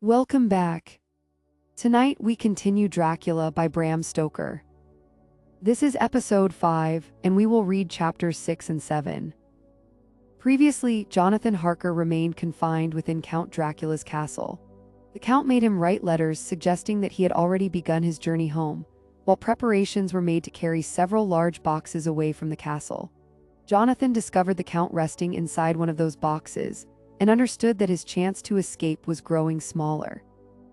Welcome back. Tonight we continue Dracula by Bram Stoker. This is episode 5, and we will read chapters 6 and 7. Previously, Jonathan Harker remained confined within Count Dracula's castle. The Count made him write letters suggesting that he had already begun his journey home, while preparations were made to carry several large boxes away from the castle. Jonathan discovered the Count resting inside one of those boxes, and understood that his chance to escape was growing smaller.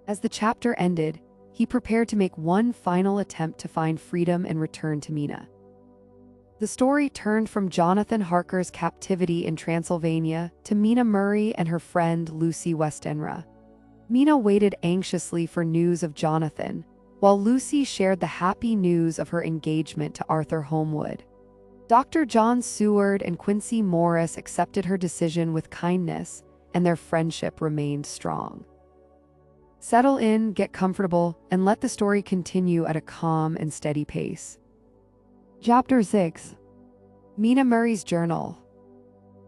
As the chapter ended, he prepared to make one final attempt to find freedom and return to Mina. The story turned from Jonathan Harker's captivity in Transylvania to Mina Murray and her friend Lucy Westenra. Mina waited anxiously for news of Jonathan, while Lucy shared the happy news of her engagement to Arthur Holmwood. Dr. John Seward and Quincy Morris accepted her decision with kindness, and their friendship remained strong. Settle in, get comfortable, and let the story continue at a calm and steady pace. Chapter 6. Mina Murray's Journal.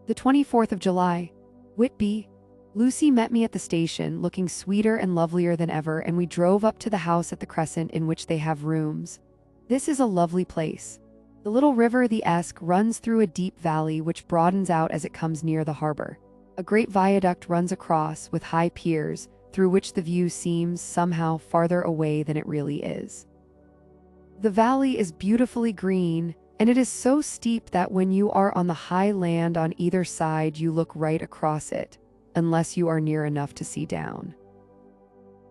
The 24th of July. Whitby. Lucy met me at the station, looking sweeter and lovelier than ever, and we drove up to the house at the Crescent in which they have rooms. This is a lovely place. The little river, the Esk, runs through a deep valley which broadens out as it comes near the harbour. A great viaduct runs across, with high piers, through which the view seems somehow farther away than it really is. The valley is beautifully green, and it is so steep that when you are on the high land on either side you look right across it, unless you are near enough to see down.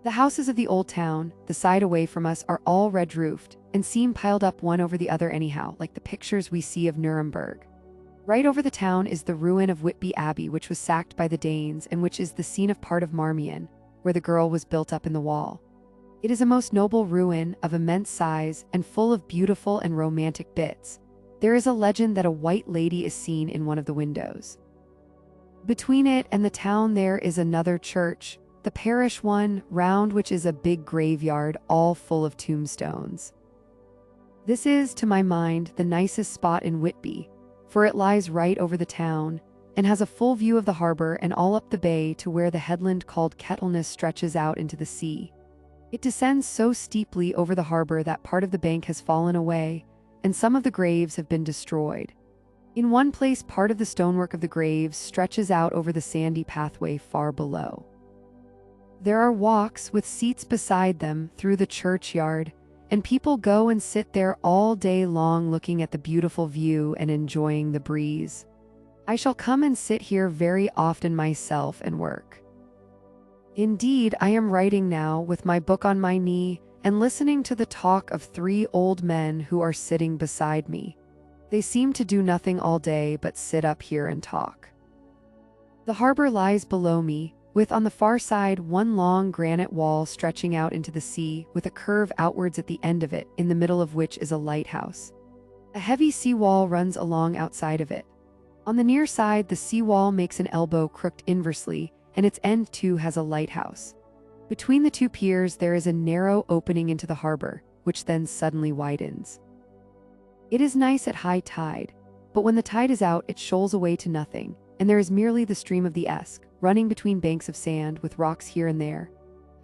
The houses of the old town, the side away from us, are all red-roofed, and seem piled up one over the other anyhow, like the pictures we see of Nuremberg. Right over the town is the ruin of Whitby Abbey, which was sacked by the Danes and which is the scene of part of Marmion, where the girl was built up in the wall. It is a most noble ruin, of immense size, and full of beautiful and romantic bits. There is a legend that a white lady is seen in one of the windows. Between it and the town there is another church, the parish one, round which is a big graveyard, all full of tombstones. This is, to my mind, the nicest spot in Whitby, for it lies right over the town, and has a full view of the harbour and all up the bay to where the headland called Kettleness stretches out into the sea. It descends so steeply over the harbour that part of the bank has fallen away, and some of the graves have been destroyed. In one place, part of the stonework of the graves stretches out over the sandy pathway far below. There are walks with seats beside them through the churchyard, and people go and sit there all day long looking at the beautiful view and enjoying the breeze. I shall come and sit here very often myself and work. Indeed, I am writing now with my book on my knee and listening to the talk of 3 old men who are sitting beside me. They seem to do nothing all day but sit up here and talk. The harbour lies below me, with on the far side one long granite wall stretching out into the sea, with a curve outwards at the end of it, in the middle of which is a lighthouse. A heavy sea wall runs along outside of it. On the near side, the sea wall makes an elbow crooked inversely, and its end too has a lighthouse. Between the 2 piers there is a narrow opening into the harbour, which then suddenly widens. It is nice at high tide, but when the tide is out it shoals away to nothing, and there is merely the stream of the Esk, running between banks of sand with rocks here and there.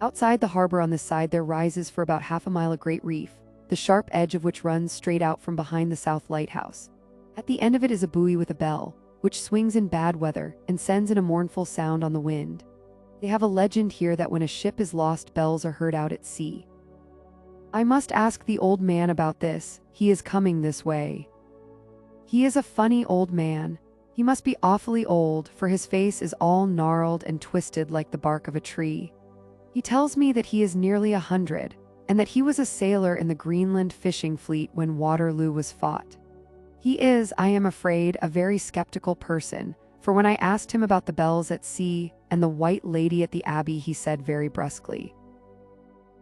Outside the harbour on this side there rises for about half a mile a great reef, the sharp edge of which runs straight out from behind the south lighthouse. At the end of it is a buoy with a bell, which swings in bad weather and sends in a mournful sound on the wind. They have a legend here that when a ship is lost, bells are heard out at sea. I must ask the old man about this. He is coming this way. He is a funny old man. He must be awfully old, for his face is all gnarled and twisted like the bark of a tree. He tells me that he is nearly 100, and that he was a sailor in the Greenland fishing fleet when Waterloo was fought. He is, I am afraid, a very skeptical person, for when I asked him about the bells at sea and the white lady at the Abbey, he said very brusquely,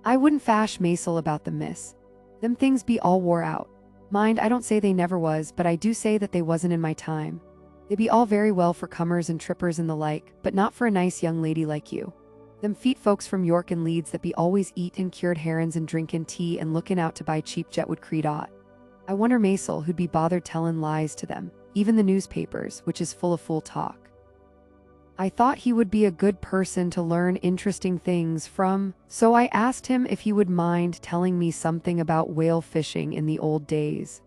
"I wouldn't fash Maisel about them, miss. Them things be all wore out. Mind, I don't say they never was, but I do say that they wasn't in my time. They be all very well for cummers and trippers and the like, but not for a nice young lady like you. Them feet folks from York and Leeds that be always eatin' cured herrins and drinkin' tea and lookin' out to buy cheap jet would creed aught. I wonder Maisel who'd be bothered tellin' lies to them, even the newspapers, which is full of fool talk." I thought he would be a good person to learn interesting things from, so I asked him if he would mind telling me something about whale fishing in the old days.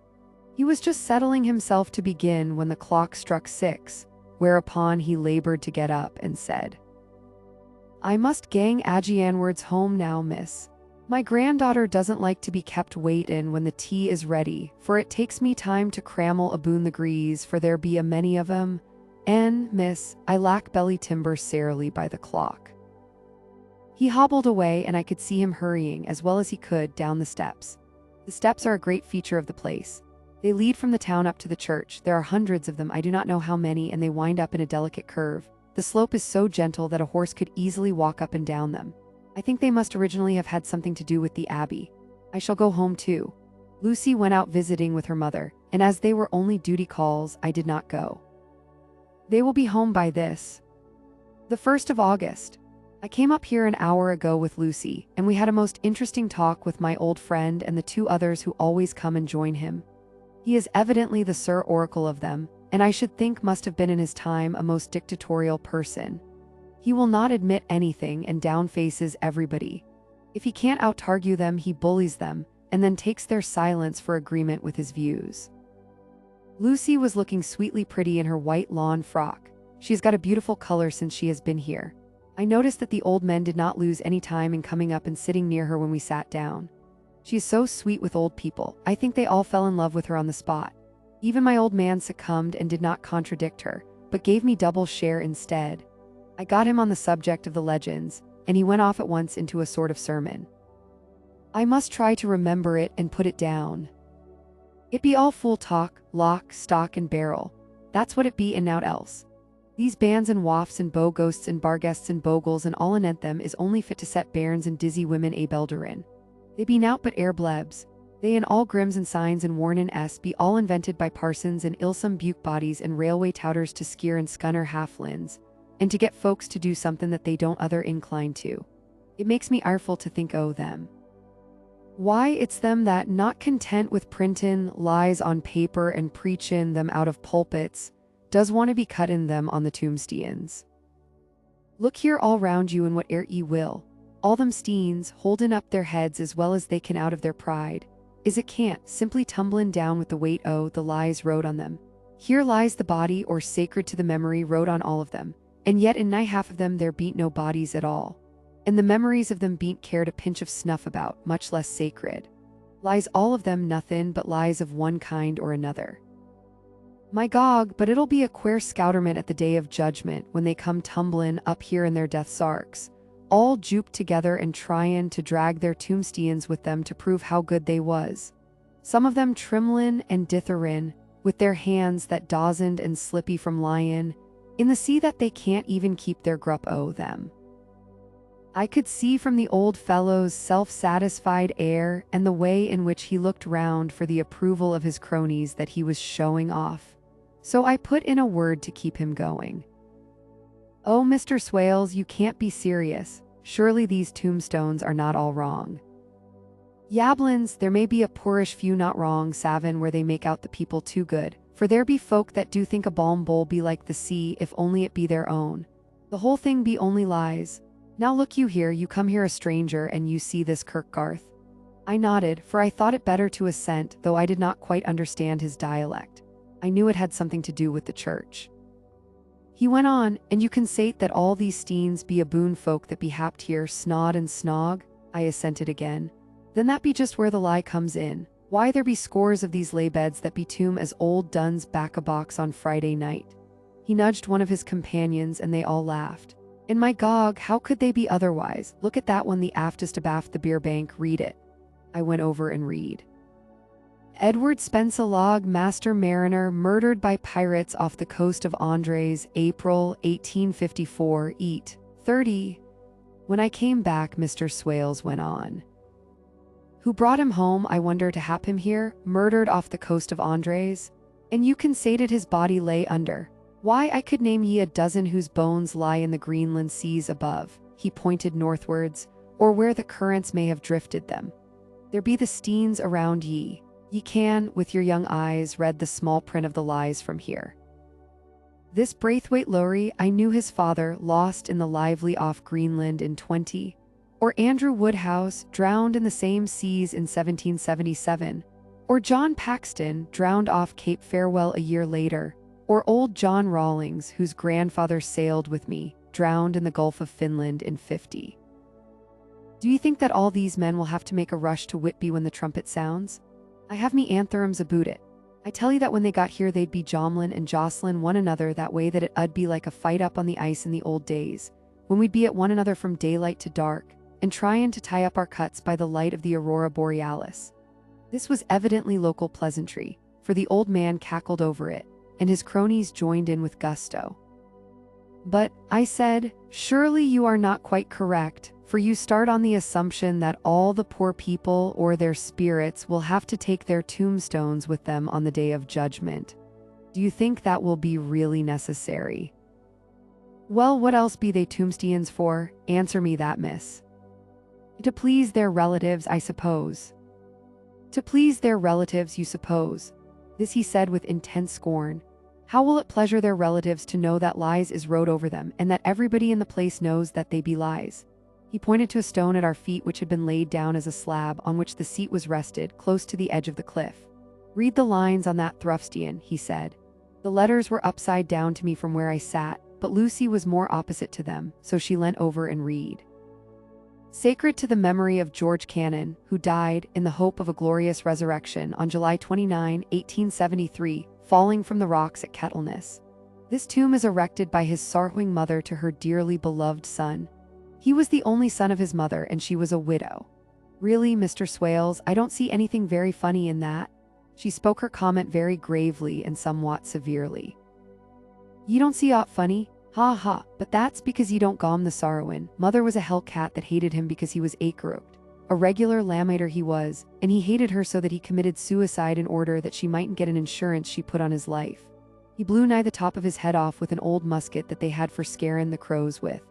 He was just settling himself to begin when the clock struck 6, whereupon he labored to get up and said, "I must gang Agianwards home now, miss. My granddaughter doesn't like to be kept waitin' when the tea is ready, for it takes me time to crammel aboon the grees, for there be a many of 'em. And, miss, I lack belly timber sarely by the clock." He hobbled away, and I could see him hurrying as well as he could down the steps. The steps are a great feature of the place. They lead from the town up to the church. There are hundreds of them, I do not know how many, and they wind up in a delicate curve. The slope is so gentle that a horse could easily walk up and down them. I think they must originally have had something to do with the Abbey. I shall go home too. Lucy went out visiting with her mother, and as they were only duty calls, I did not go. They will be home by the 1st of August. I came up here an hour ago with Lucy, and we had a most interesting talk with my old friend and the 2 others who always come and join him. He is evidently the Sir Oracle of them, and I should think must have been in his time a most dictatorial person. He will not admit anything and downfaces everybody. If he can't out-argue them, he bullies them, and then takes their silence for agreement with his views. Lucy was looking sweetly pretty in her white lawn frock. She has got a beautiful color since she has been here. I noticed that the old men did not lose any time in coming up and sitting near her when we sat down. She is so sweet with old people. I think they all fell in love with her on the spot. Even my old man succumbed and did not contradict her, but gave me double share instead. I got him on the subject of the legends, and he went off at once into a sort of sermon. I must try to remember it and put it down. It be all fool talk, lock, stock, and barrel. That's what it be and nowt else. These bands and wafts and bow ghosts and barguests and bogles and all anent them is only fit to set bairns and dizzy women a belderin. They be nowt but air blebs. They and all grims and signs and warnin' be all invented by parsons and ilsome buke bodies and railway touters to skeer and scunner halflins, and to get folks to do something that they don't other incline to. It makes me ireful to think o' them. Why, it's them that, not content with printin' lies on paper and preachin' them out of pulpits, does want to be cuttin' them on the tombsteans. Look here all round you and whate'er ye will, all them steens, holdin' up their heads as well as they can out of their pride, is it can't, simply tumblin' down with the weight o' the lies wrote on them. Here lies the body, or sacred to the memory, wrote on all of them, and yet in nigh half of them there beant no bodies at all. And the memories of them beant cared a pinch of snuff about, much less sacred. Lies all of them nothin' but lies of one kind or another. My gog, but it'll be a queer scouterment at the day of judgment when they come tumblin' up here in their death sarks, all juped together and tryin' to drag their tombsteans with them to prove how good they was. Some of them trimlin' and ditherin', with their hands that dozened and slippy from lyin' in the sea that they can't even keep their grup o' them. I could see from the old fellow's self-satisfied air and the way in which he looked round for the approval of his cronies that he was showing off. So I put in a word to keep him going. "Oh, Mr. Swales, you can't be serious. Surely these tombstones are not all wrong." "Yablins, there may be a poorish few not wrong, Savin, where they make out the people too good, for there be folk that do think a balm bowl be like the sea if only it be their own. The whole thing be only lies. Now look you here, you come here a stranger and you see this Kirkgarth." I nodded, for I thought it better to assent, though I did not quite understand his dialect. I knew it had something to do with the church. He went on, "And you can say that all these steens be a boon folk that be happed here, snod and snog?" I assented again. "Then that be just where the lie comes in. Why, there be scores of these lay beds that be tomb as old Dunn's back a box on Friday night." He nudged one of his companions and they all laughed. "In my gog, how could they be otherwise? Look at that one, the aftest abaft the beer bank, read it." I went over and read. "Edward Spencelog, master mariner, murdered by pirates off the coast of Andres, April 1854, eat 30. When I came back, Mr. Swales went on. "Who brought him home, I wonder, to hap him here, murdered off the coast of Andres? And you consated his body lay under. Why, I could name ye a dozen whose bones lie in the Greenland seas above," he pointed northwards, "or where the currents may have drifted them. There be the steens around ye. Ye can, with your young eyes, read the small print of the lies from here. This Braithwaite Lowry, I knew his father, lost in the lively off Greenland in 20. Or Andrew Woodhouse, drowned in the same seas in 1777. Or John Paxton, drowned off Cape Farewell a year later. Or old John Rawlings, whose grandfather sailed with me, drowned in the Gulf of Finland in 50. Do you think that all these men will have to make a rush to Whitby when the trumpet sounds? I have me antherems aboot it. I tell you that when they got here they'd be jomlin and jostlin one another that way that it 'ud be like a fight up on the ice in the old days, when we'd be at one another from daylight to dark, and tryin' to tie up our cuts by the light of the aurora borealis. This was evidently local pleasantry, for the old man cackled over it, and his cronies joined in with gusto. But, I said, surely you are not quite correct, for you start on the assumption that all the poor people or their spirits will have to take their tombstones with them on the day of judgment. Do you think that will be really necessary? Well, what else be they tombstones for? Answer me that, miss. To please their relatives, I suppose. To please their relatives, you suppose. This he said with intense scorn. How will it pleasure their relatives to know that lies is wrote over them, and that everybody in the place knows that they be lies? He pointed to a stone at our feet which had been laid down as a slab on which the seat was rested, close to the edge of the cliff. Read the lines on that Thrufstian, he said. The letters were upside down to me from where I sat, but Lucy was more opposite to them, so she leant over and read. Sacred to the memory of George Cannon, who died, in the hope of a glorious resurrection, on July 29, 1873, falling from the rocks at Kettleness. This tomb is erected by his sorrowing mother to her dearly beloved son. He was the only son of his mother, and she was a widow. Really, Mr. Swales, I don't see anything very funny in that. She spoke her comment very gravely and somewhat severely. Ye don't see aught funny? Ha ha, but that's because ye don't gom the sorrowin'. Mother was a hell cat that hated him because he was acroaked. A regular lamiter he was, and he hated her so that he committed suicide in order that she mightn't get an insurance she put on his life. He blew nigh the top of his head off with an old musket that they had for scarin' the crows with.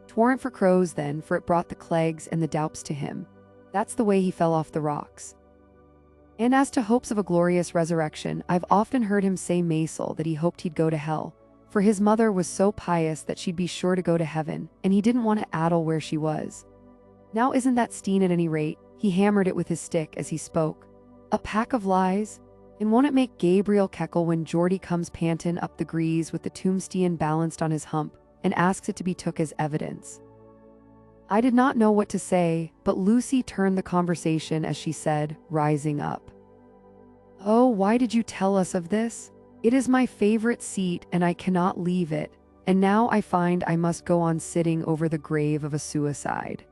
'Twarn't for crows then, for it brought the clegs and the doups to him. That's the way he fell off the rocks. And as to hopes of a glorious resurrection, I've often heard him say Maisel that he hoped he'd go to hell, for his mother was so pious that she'd be sure to go to heaven, and he didn't want to addle where she was. Now isn't that Steen at any rate? He hammered it with his stick as he spoke. A pack of lies? And won't it make Gabriel keckle when Geordie comes pantin' up the grease with the tombstone balanced on his hump, and asks it to be took as evidence? I did not know what to say, but Lucy turned the conversation as she said, rising up. Oh, why did you tell us of this? It is my favorite seat and I cannot leave it, and now I find I must go on sitting over the grave of a suicide.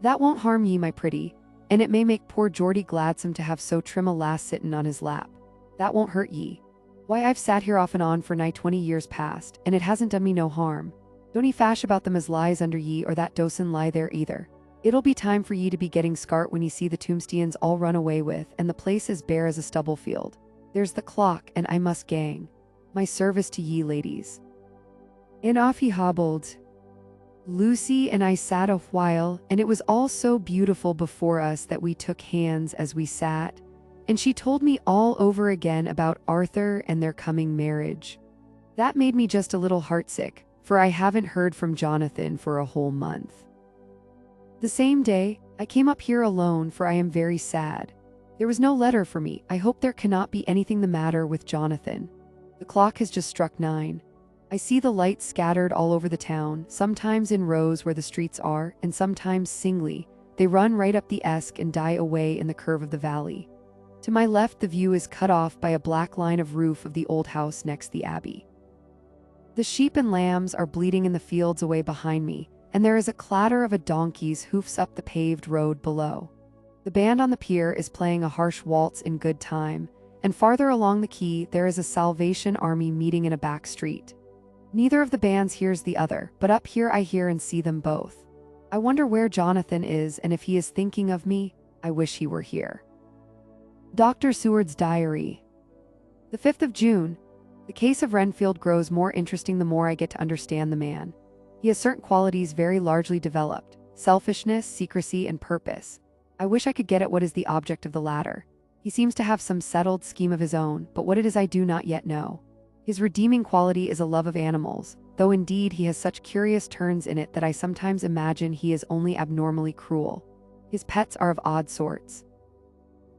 That won't harm ye, my pretty, and it may make poor Geordie gladsome to have so trim a lass sittin' on his lap. That won't hurt ye. Why, I've sat here off and on for nigh 20 years past, and it hasn't done me no harm. Don't ye fash about them as lies under ye, or that doesn't lie there either. It'll be time for ye to be getting scart when ye see the tombstones all run away with, and the place as bare as a stubble field. There's the clock, and I must gang. My service to ye, ladies. And off he hobbled. Lucy and I sat a while, and it was all so beautiful before us that we took hands as we sat, and she told me all over again about Arthur and their coming marriage. That made me just a little heartsick, for I haven't heard from Jonathan for a whole month. The same day, I came up here alone, for I am very sad. There was no letter for me. I hope there cannot be anything the matter with Jonathan. The clock has just struck 9. I see the lights scattered all over the town, sometimes in rows where the streets are, and sometimes singly. They run right up the Esk and die away in the curve of the valley. To my left the view is cut off by a black line of roof of the old house next the Abbey. The sheep and lambs are bleating in the fields away behind me, and there is a clatter of a donkey's hoofs up the paved road below. The band on the pier is playing a harsh waltz in good time, and farther along the quay there is a Salvation Army meeting in a back street. Neither of the bands hears the other, but up here I hear and see them both. I wonder where Jonathan is, and if he is thinking of me. I wish he were here. Dr. Seward's Diary. The 5th of June. The case of Renfield grows more interesting the more I get to understand the man. He has certain qualities very largely developed: selfishness, secrecy, and purpose. I wish I could get at what is the object of the latter. He seems to have some settled scheme of his own, but what it is I do not yet know. His redeeming quality is a love of animals, though indeed he has such curious turns in it that I sometimes imagine he is only abnormally cruel. His pets are of odd sorts.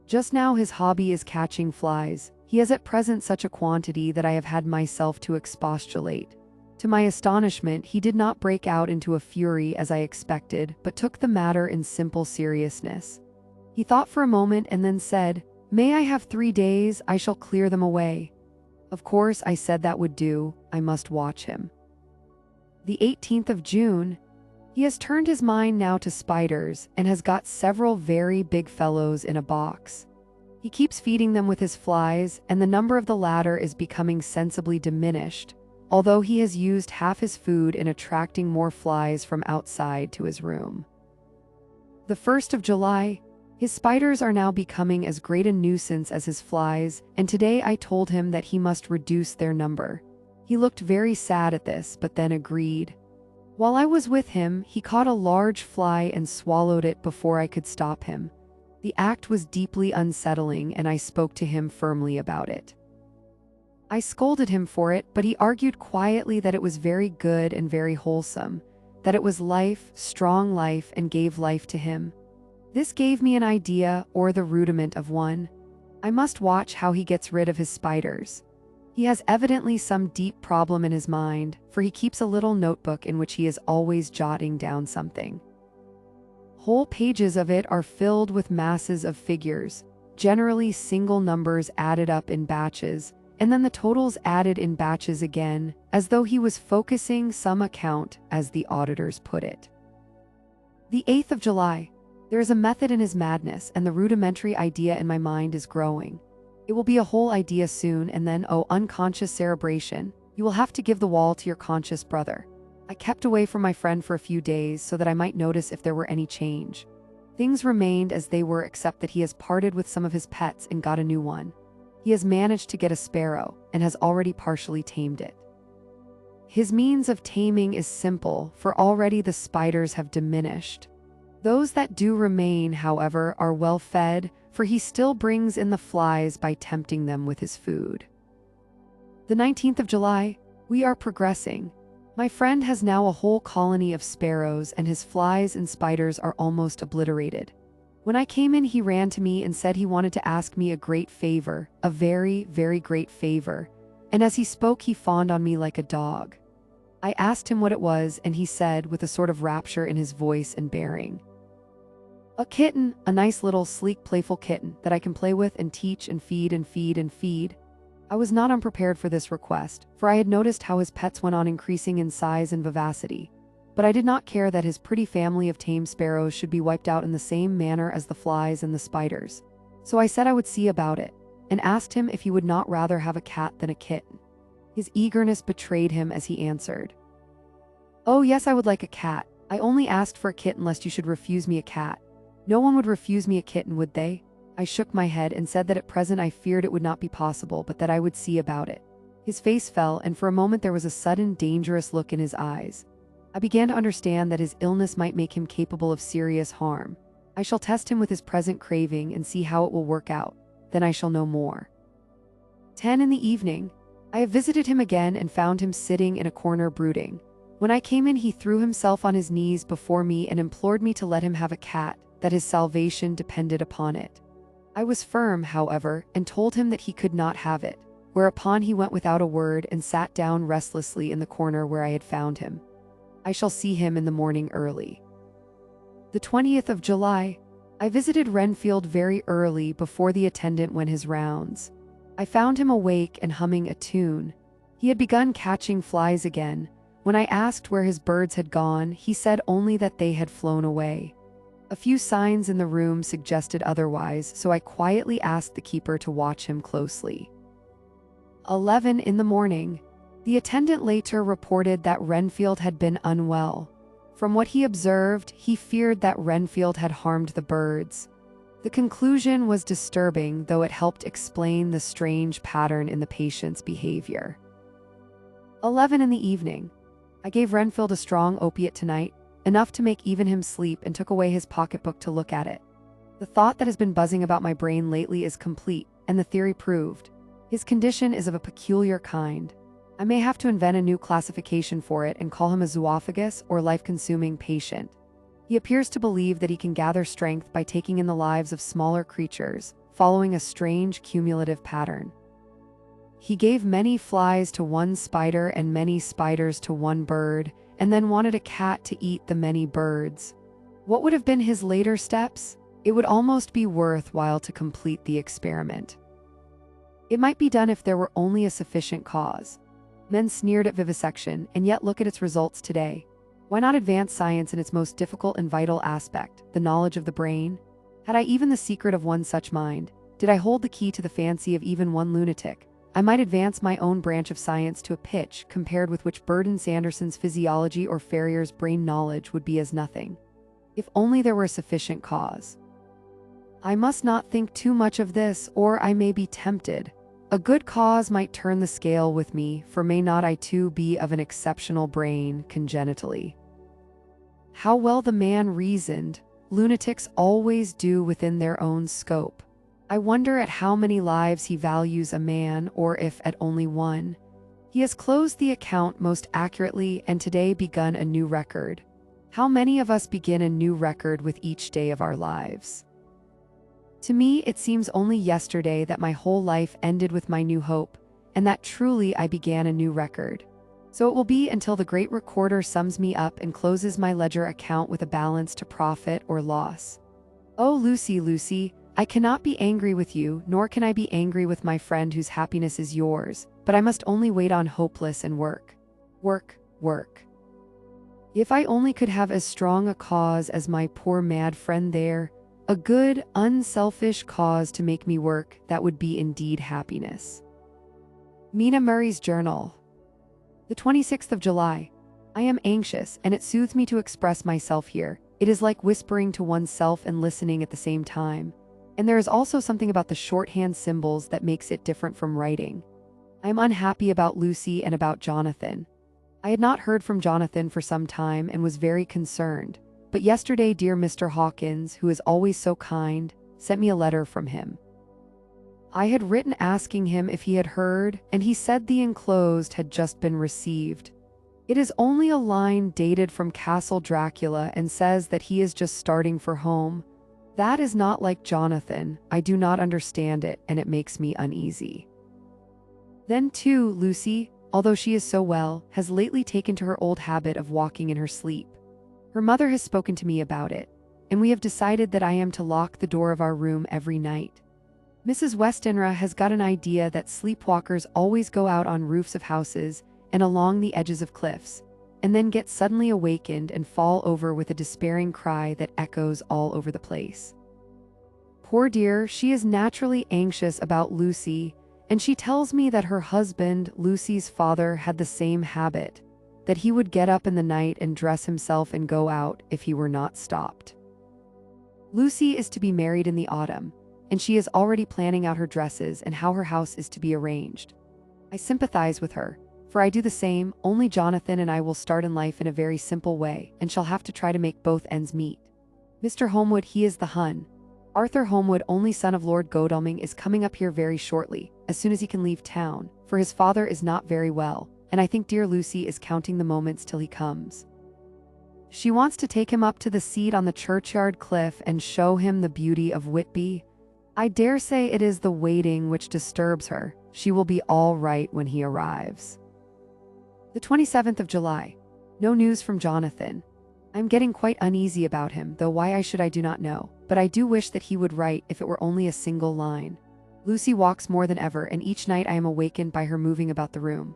Just now his hobby is catching flies. He has at present such a quantity that I have had myself to expostulate. To my astonishment, he did not break out into a fury as I expected, but took the matter in simple seriousness. He thought for a moment and then said, "May I have 3 days? I shall clear them away." Of course, I said that would do. I must watch him. The 18th of June. He has turned his mind now to spiders and has got several very big fellows in a box. He keeps feeding them with his flies, and the number of the latter is becoming sensibly diminished, although he has used half his food in attracting more flies from outside to his room. The 1st of July. His spiders are now becoming as great a nuisance as his flies, and today I told him that he must reduce their number. He looked very sad at this, but then agreed. While I was with him, he caught a large fly and swallowed it before I could stop him. The act was deeply unsettling, and I spoke to him firmly about it. I scolded him for it, but he argued quietly that it was very good and very wholesome, that it was life, strong life, and gave life to him. This gave me an idea, or the rudiment of one. I must watch how he gets rid of his spiders. He has evidently some deep problem in his mind, for he keeps a little notebook in which he is always jotting down something. Whole pages of it are filled with masses of figures, generally single numbers added up in batches, and then the totals added in batches again, as though he was focusing some account, as the auditors put it. The 8th of July. There is a method in his madness, and the rudimentary idea in my mind is growing. It will be a whole idea soon, and then, oh, unconscious cerebration, you will have to give the wall to your conscious brother. I kept away from my friend for a few days so that I might notice if there were any change. Things remained as they were, except that he has parted with some of his pets and got a new one. He has managed to get a sparrow, and has already partially tamed it. His means of taming is simple, for already the spiders have diminished. Those that do remain, however, are well fed, for he still brings in the flies by tempting them with his food. The 19th of July. We are progressing. My friend has now a whole colony of sparrows, and his flies and spiders are almost obliterated. When I came in, he ran to me and said he wanted to ask me a great favor, a very, very great favor, and as he spoke he fawned on me like a dog. I asked him what it was, and he said, with a sort of rapture in his voice and bearing, "A kitten, a nice little sleek playful kitten that I can play with and teach and feed and feed and feed." I was not unprepared for this request, for I had noticed how his pets went on increasing in size and vivacity, but I did not care that his pretty family of tame sparrows should be wiped out in the same manner as the flies and the spiders. So I said I would see about it, and asked him if he would not rather have a cat than a kitten. His eagerness betrayed him as he answered, "Oh yes, I would like a cat. I only asked for a kitten lest you should refuse me a cat." No one would refuse me a kitten, would they? I shook my head and said that at present I feared it would not be possible, but that I would see about it. His face fell, and for a moment there was a sudden dangerous look in his eyes. I began to understand that his illness might make him capable of serious harm. I shall test him with his present craving and see how it will work out. Then I shall know more. 10 in the evening. I have visited him again and found him sitting in a corner brooding. When I came in, he threw himself on his knees before me and implored me to let him have a cat, that his salvation depended upon it. I was firm, however, and told him that he could not have it, whereupon he went without a word and sat down restlessly in the corner where I had found him. I shall see him in the morning early. The 20th of July. I visited Renfield very early before the attendant went his rounds. I found him awake and humming a tune. He had begun catching flies again. When I asked where his birds had gone, he said only that they had flown away. A few signs in the room suggested otherwise, so I quietly asked the keeper to watch him closely. 11 in the morning. The attendant later reported that Renfield had been unwell. From what he observed, he feared that Renfield had harmed the birds. The conclusion was disturbing, though it helped explain the strange pattern in the patient's behavior. 11 in the evening. I gave Renfield a strong opiate tonight, enough to make even him sleep, and took away his pocketbook to look at it. The thought that has been buzzing about my brain lately is complete, and the theory proved. His condition is of a peculiar kind. I may have to invent a new classification for it and call him a zoophagous or life-consuming patient. He appears to believe that he can gather strength by taking in the lives of smaller creatures, following a strange cumulative pattern. He gave many flies to one spider and many spiders to one bird, and then wanted a cat to eat the many birds. What would have been his later steps? It would almost be worthwhile to complete the experiment. It might be done if there were only a sufficient cause. Men sneered at vivisection, and yet look at its results today. Why not advance science in its most difficult and vital aspect, the knowledge of the brain? Had I even the secret of one such mind? Did I hold the key to the fancy of even one lunatic? I might advance my own branch of science to a pitch compared with which Burden Sanderson's physiology or Ferrier's brain knowledge would be as nothing. If only there were a sufficient cause. I must not think too much of this, or I may be tempted. A good cause might turn the scale with me, for may not I too be of an exceptional brain congenitally? How well the man reasoned. Lunatics always do within their own scope. I wonder at how many lives he values a man, or if at only one. He has closed the account most accurately and today begun a new record. How many of us begin a new record with each day of our lives? To me, it seems only yesterday that my whole life ended with my new hope, and that truly I began a new record. So it will be until the great recorder sums me up and closes my ledger account with a balance to profit or loss. Oh, Lucy, Lucy, I cannot be angry with you, nor can I be angry with my friend whose happiness is yours, but I must only wait on hopeless and work. Work, work. If I only could have as strong a cause as my poor mad friend there, a good, unselfish cause to make me work, that would be indeed happiness. Mina Murray's Journal. The 26th of July. I am anxious, and it soothes me to express myself here. It is like whispering to oneself and listening at the same time. And there is also something about the shorthand symbols that makes it different from writing. I am unhappy about Lucy and about Jonathan. I had not heard from Jonathan for some time and was very concerned, but yesterday dear Mr. Hawkins, who is always so kind, sent me a letter from him. I had written asking him if he had heard, and he said the enclosed had just been received. It is only a line dated from Castle Dracula and says that he is just starting for home. That is not like Jonathan. I do not understand it, and it makes me uneasy. Then too, Lucy, although she is so well, has lately taken to her old habit of walking in her sleep. Her mother has spoken to me about it, and we have decided that I am to lock the door of our room every night. Mrs. Westenra has got an idea that sleepwalkers always go out on roofs of houses and along the edges of cliffs, and then get suddenly awakened and fall over with a despairing cry that echoes all over the place. Poor dear, she is naturally anxious about Lucy, and she tells me that her husband, Lucy's father, had the same habit, that he would get up in the night and dress himself and go out if he were not stopped. Lucy is to be married in the autumn, and she is already planning out her dresses and how her house is to be arranged. I sympathize with her, for I do the same, only Jonathan and I will start in life in a very simple way, and shall have to try to make both ends meet. Mr. Holmwood, he is the Hun. Arthur Holmwood, only son of Lord Godalming, is coming up here very shortly, as soon as he can leave town, for his father is not very well, and I think dear Lucy is counting the moments till he comes. She wants to take him up to the seat on the churchyard cliff and show him the beauty of Whitby. I dare say it is the waiting which disturbs her. She will be all right when he arrives. The 27th of July. No news from Jonathan. I am getting quite uneasy about him, though why I should I do not know, but I do wish that he would write if it were only a single line. Lucy walks more than ever, and each night I am awakened by her moving about the room.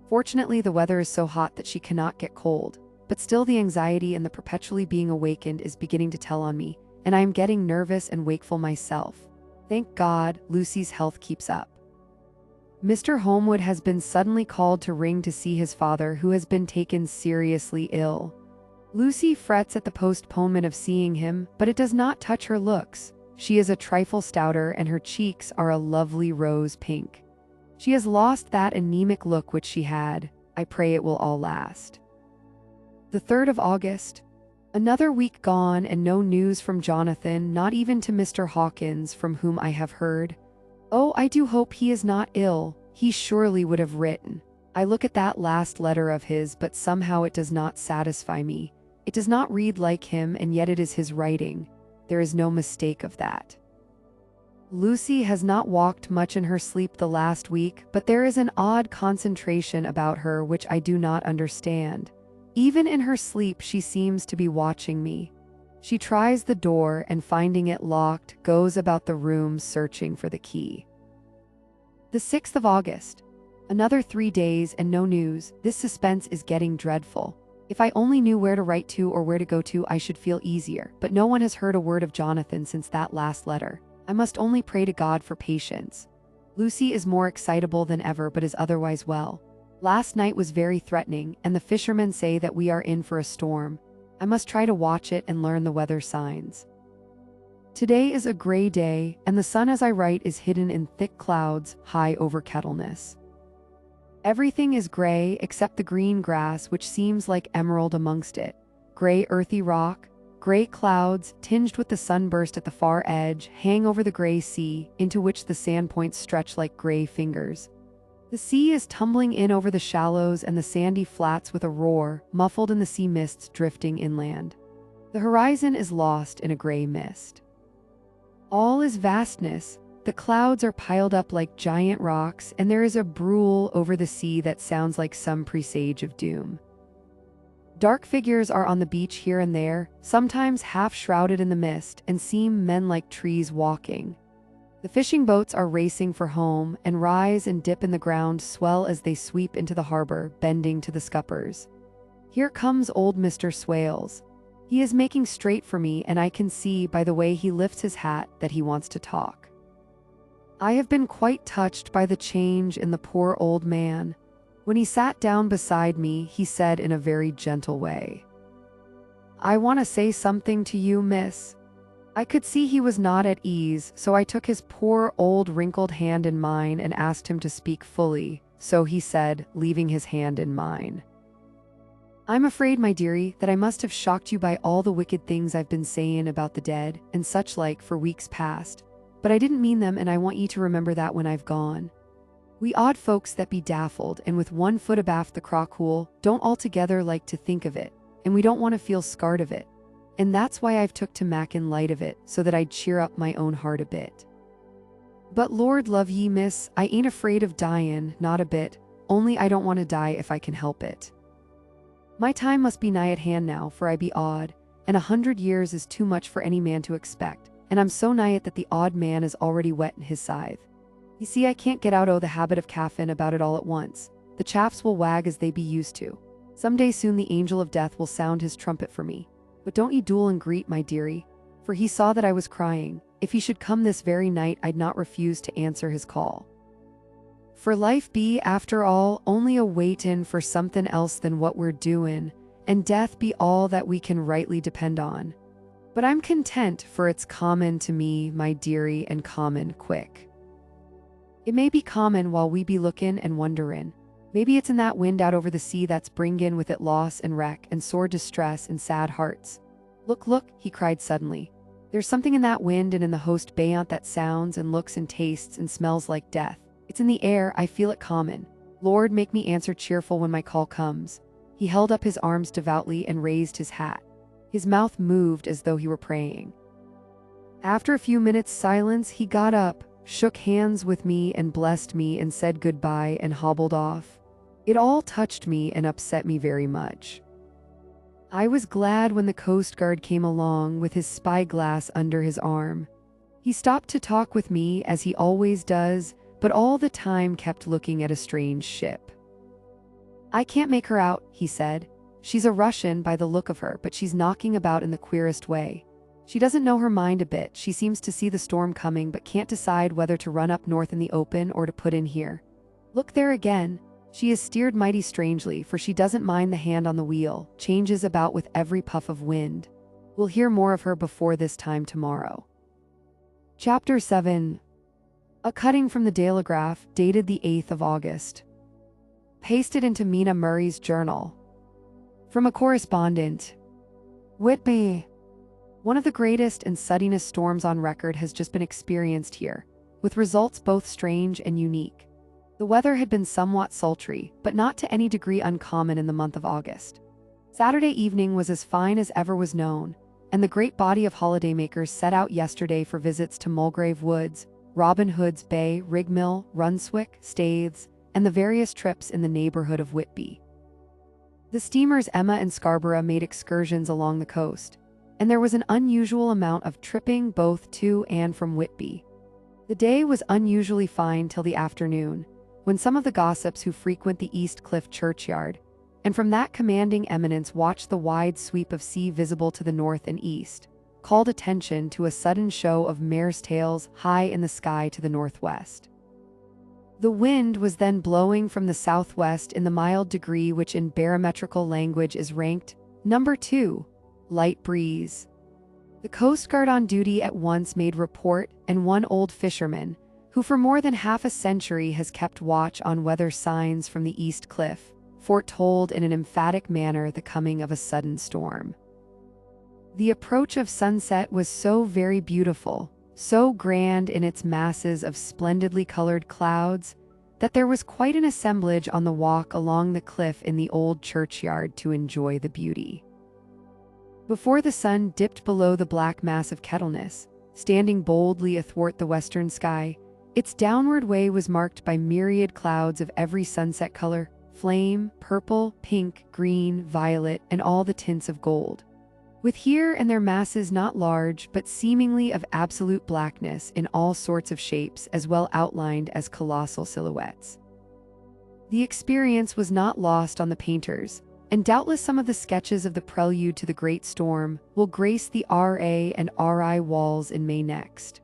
Fortunately, the weather is so hot that she cannot get cold, but still the anxiety and the perpetually being awakened is beginning to tell on me, and I am getting nervous and wakeful myself. Thank God, Lucy's health keeps up. Mr. Holmwood has been suddenly called to ring to see his father, who has been taken seriously ill. Lucy frets at the postponement of seeing him, but it does not touch her looks. She is a trifle stouter, and her cheeks are a lovely rose pink. She has lost that anemic look which she had. I pray it will all last. The 3rd of August. Another week gone, and no news from Jonathan, not even to Mr. Hawkins, from whom I have heard. Oh, I do hope he is not ill. He surely would have written. I look at that last letter of his, but somehow it does not satisfy me. It does not read like him, and yet it is his writing. There is no mistake of that. Lucy has not walked much in her sleep the last week, but there is an odd concentration about her which I do not understand. Even in her sleep she seems to be watching me. She tries the door and, finding it locked, goes about the room searching for the key. The 6th of August. Another 3 days and no news. This suspense is getting dreadful. If I only knew where to write to or where to go to, I should feel easier. But no one has heard a word of Jonathan since that last letter. I must only pray to God for patience. Lucy is more excitable than ever, but is otherwise well. Last night was very threatening, and the fishermen say that we are in for a storm. I must try to watch it and learn the weather signs. Today is a gray day, and the sun as I write is hidden in thick clouds high over Kettleness. Everything is gray except the green grass, which seems like emerald amongst it. Gray earthy rock, gray clouds, tinged with the sunburst at the far edge, hang over the gray sea, into which the sand points stretch like gray fingers. The sea is tumbling in over the shallows and the sandy flats with a roar, muffled in the sea mists drifting inland. The horizon is lost in a gray mist. All is vastness. The clouds are piled up like giant rocks, and there is a brool over the sea that sounds like some presage of doom. Dark figures are on the beach here and there, sometimes half shrouded in the mist, and seem men like trees walking. The fishing boats are racing for home, and rise and dip in the ground, swell as they sweep into the harbor, bending to the scuppers. Here comes old Mr. Swales. He is making straight for me, and I can see by the way he lifts his hat that he wants to talk. I have been quite touched by the change in the poor old man. When he sat down beside me, he said in a very gentle way, "I want to say something to you, miss." I could see he was not at ease, so I took his poor old wrinkled hand in mine and asked him to speak fully. So he said, leaving his hand in mine, "I'm afraid, my dearie, that I must have shocked you by all the wicked things I've been saying about the dead, and such like, for weeks past. But I didn't mean them, and I want ye to remember that when I've gone. We odd folks that be daffled, and with one foot abaft the crock-hole, don't altogether like to think of it, and we don't want to feel scarred of it. And that's why I've took to mackin' light of it, so that I'd cheer up my own heart a bit. But Lord love ye, miss, I ain't afraid of dyin', not a bit, only I don't want to die if I can help it. My time must be nigh at hand now, for I be odd, and 100 years is too much for any man to expect, and I'm so nigh it that the odd man is already whetting his scythe. You see, I can't get out o' the habit of caffin about it all at once. The chaffs will wag as they be used to. Some day soon the angel of death will sound his trumpet for me. But don't ye duel and greet, my dearie, for he saw that I was crying. If he should come this very night, I'd not refuse to answer his call. For life be, after all, only a waitin' for somethin' else than what we're doin', and death be all that we can rightly depend on. But I'm content, for it's common to me, my dearie, and common quick. It may be common while we be lookin' and wonderin'. Maybe it's in that wind out over the sea that's bringin' with it loss and wreck and sore distress and sad hearts. Look, look, he cried suddenly. There's something in that wind and in the host beyant that sounds and looks and tastes and smells like death. It's in the air, I feel it common. Lord, make me answer cheerful when my call comes." He held up his arms devoutly and raised his hat. His mouth moved as though he were praying. After a few minutes' silence, he got up, shook hands with me and blessed me and said goodbye and hobbled off. It all touched me and upset me very much. I was glad when the Coast Guard came along with his spyglass under his arm. He stopped to talk with me as he always does, but all the time kept looking at a strange ship. "I can't make her out," he said. "She's a Russian by the look of her, but she's knocking about in the queerest way. She doesn't know her mind a bit. She seems to see the storm coming but can't decide whether to run up north in the open or to put in here. Look there again. She is steered mighty strangely, for she doesn't mind the hand on the wheel, changes about with every puff of wind. We'll hear more of her before this time tomorrow." Chapter 7. A cutting from the Dailygraph, dated the 8th of August. Pasted into Mina Murray's journal. From a correspondent. Whitby. One of the greatest and suddenest storms on record has just been experienced here, with results both strange and unique. The weather had been somewhat sultry, but not to any degree uncommon in the month of August. Saturday evening was as fine as ever was known, and the great body of holidaymakers set out yesterday for visits to Mulgrave Woods, Robin Hood's Bay, Rigmill, Runswick, Staithes, and the various trips in the neighbourhood of Whitby. The steamers Emma and Scarborough made excursions along the coast, and there was an unusual amount of tripping both to and from Whitby. The day was unusually fine till the afternoon, when some of the gossips who frequent the East Cliff churchyard, and from that commanding eminence watch the wide sweep of sea visible to the north and east, called attention to a sudden show of mare's tails high in the sky to the northwest. The wind was then blowing from the southwest in the mild degree which in barometrical language is ranked number 2, light breeze. The Coast Guard on duty at once made report, and one old fisherman, who for more than half a century has kept watch on weather signs from the East Cliff, foretold in an emphatic manner the coming of a sudden storm. The approach of sunset was so very beautiful, so grand in its masses of splendidly colored clouds, that there was quite an assemblage on the walk along the cliff in the old churchyard to enjoy the beauty. Before the sun dipped below the black mass of Kettleness, standing boldly athwart the western sky, its downward way was marked by myriad clouds of every sunset color, flame, purple, pink, green, violet, and all the tints of gold, with here and there masses not large but seemingly of absolute blackness in all sorts of shapes as well outlined as colossal silhouettes. The experience was not lost on the painters, and doubtless some of the sketches of the prelude to the great storm will grace the RA and RI walls in May next.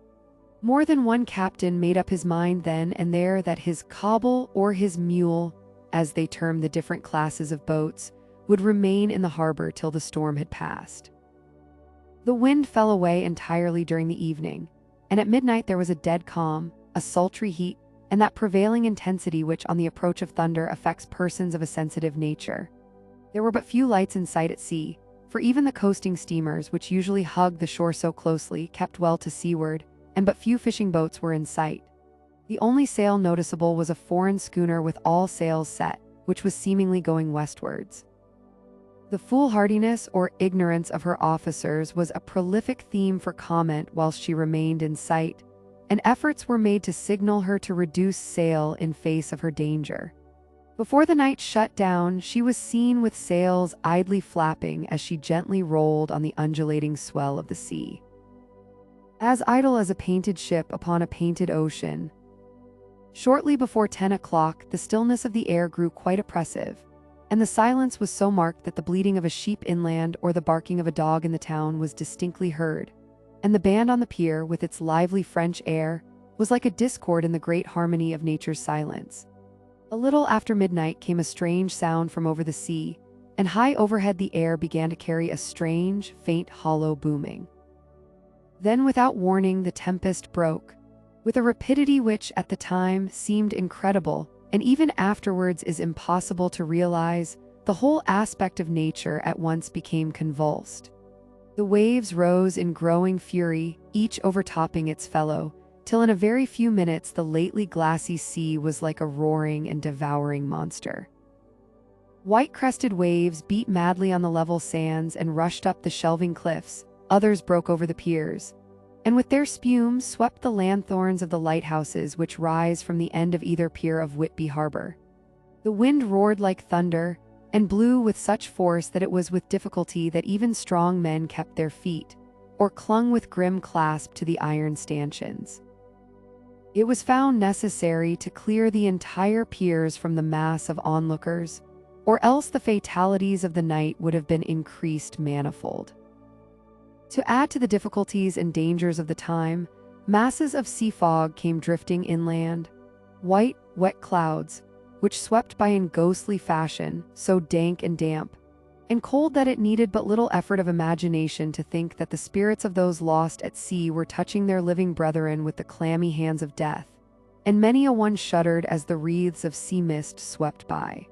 More than one captain made up his mind then and there that his cobble or his mule, as they term the different classes of boats, would remain in the harbour till the storm had passed. The wind fell away entirely during the evening, and at midnight there was a dead calm, a sultry heat, and that prevailing intensity which on the approach of thunder affects persons of a sensitive nature. There were but few lights in sight at sea, for even the coasting steamers, which usually hug the shore so closely, kept well to seaward, and but few fishing boats were in sight. The only sail noticeable was a foreign schooner with all sails set, which was seemingly going westwards. The foolhardiness or ignorance of her officers was a prolific theme for comment whilst she remained in sight, and efforts were made to signal her to reduce sail in face of her danger. Before the night shut down, she was seen with sails idly flapping as she gently rolled on the undulating swell of the sea. As idle as a painted ship upon a painted ocean. Shortly before 10 o'clock, the stillness of the air grew quite oppressive, and the silence was so marked that the bleating of a sheep inland or the barking of a dog in the town was distinctly heard, and the band on the pier, with its lively French air, was like a discord in the great harmony of nature's silence. A little after midnight came a strange sound from over the sea, and high overhead the air began to carry a strange, faint, hollow booming. Then without warning the tempest broke, with a rapidity which at the time seemed incredible, and even afterwards is impossible to realize. The whole aspect of nature at once became convulsed. The waves rose in growing fury, each overtopping its fellow, till in a very few minutes the lately glassy sea was like a roaring and devouring monster. White-crested waves beat madly on the level sands and rushed up the shelving cliffs, others broke over the piers, and with their spume swept the lanthorns of the lighthouses which rise from the end of either pier of Whitby harbour. The wind roared like thunder, and blew with such force that it was with difficulty that even strong men kept their feet, or clung with grim clasp to the iron stanchions. It was found necessary to clear the entire piers from the mass of onlookers, or else the fatalities of the night would have been increased manifold. To add to the difficulties and dangers of the time, masses of sea fog came drifting inland, white, wet clouds, which swept by in ghostly fashion, so dank and damp, and cold that it needed but little effort of imagination to think that the spirits of those lost at sea were touching their living brethren with the clammy hands of death, and many a one shuddered as the wreaths of sea mist swept by.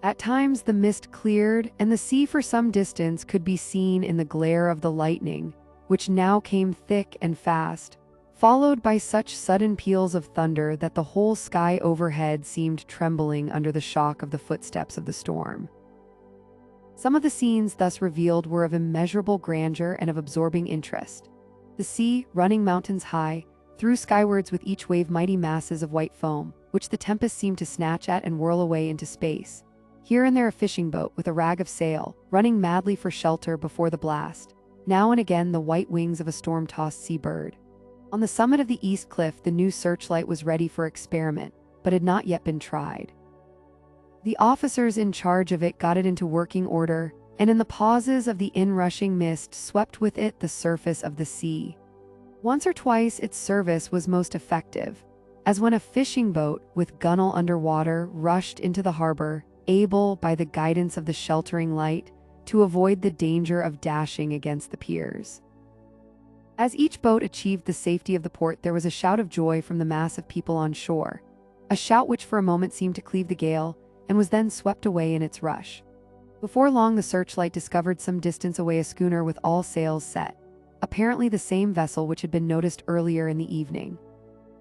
At times the mist cleared, and the sea for some distance could be seen in the glare of the lightning, which now came thick and fast, followed by such sudden peals of thunder that the whole sky overhead seemed trembling under the shock of the footsteps of the storm. Some of the scenes thus revealed were of immeasurable grandeur and of absorbing interest. The sea, running mountains high, threw skywards with each wave mighty masses of white foam, which the tempest seemed to snatch at and whirl away into space. Here and there a fishing boat with a rag of sail, running madly for shelter before the blast. Now and again the white wings of a storm-tossed sea-bird. On the summit of the east cliff the new searchlight was ready for experiment, but had not yet been tried. The officers in charge of it got it into working order, and in the pauses of the inrushing mist swept with it the surface of the sea. Once or twice its service was most effective, as when a fishing boat, with gunwale under water, rushed into the harbor, able, by the guidance of the sheltering light, to avoid the danger of dashing against the piers. As each boat achieved the safety of the port there was a shout of joy from the mass of people on shore, a shout which for a moment seemed to cleave the gale, and was then swept away in its rush. Before long the searchlight discovered some distance away a schooner with all sails set, apparently the same vessel which had been noticed earlier in the evening.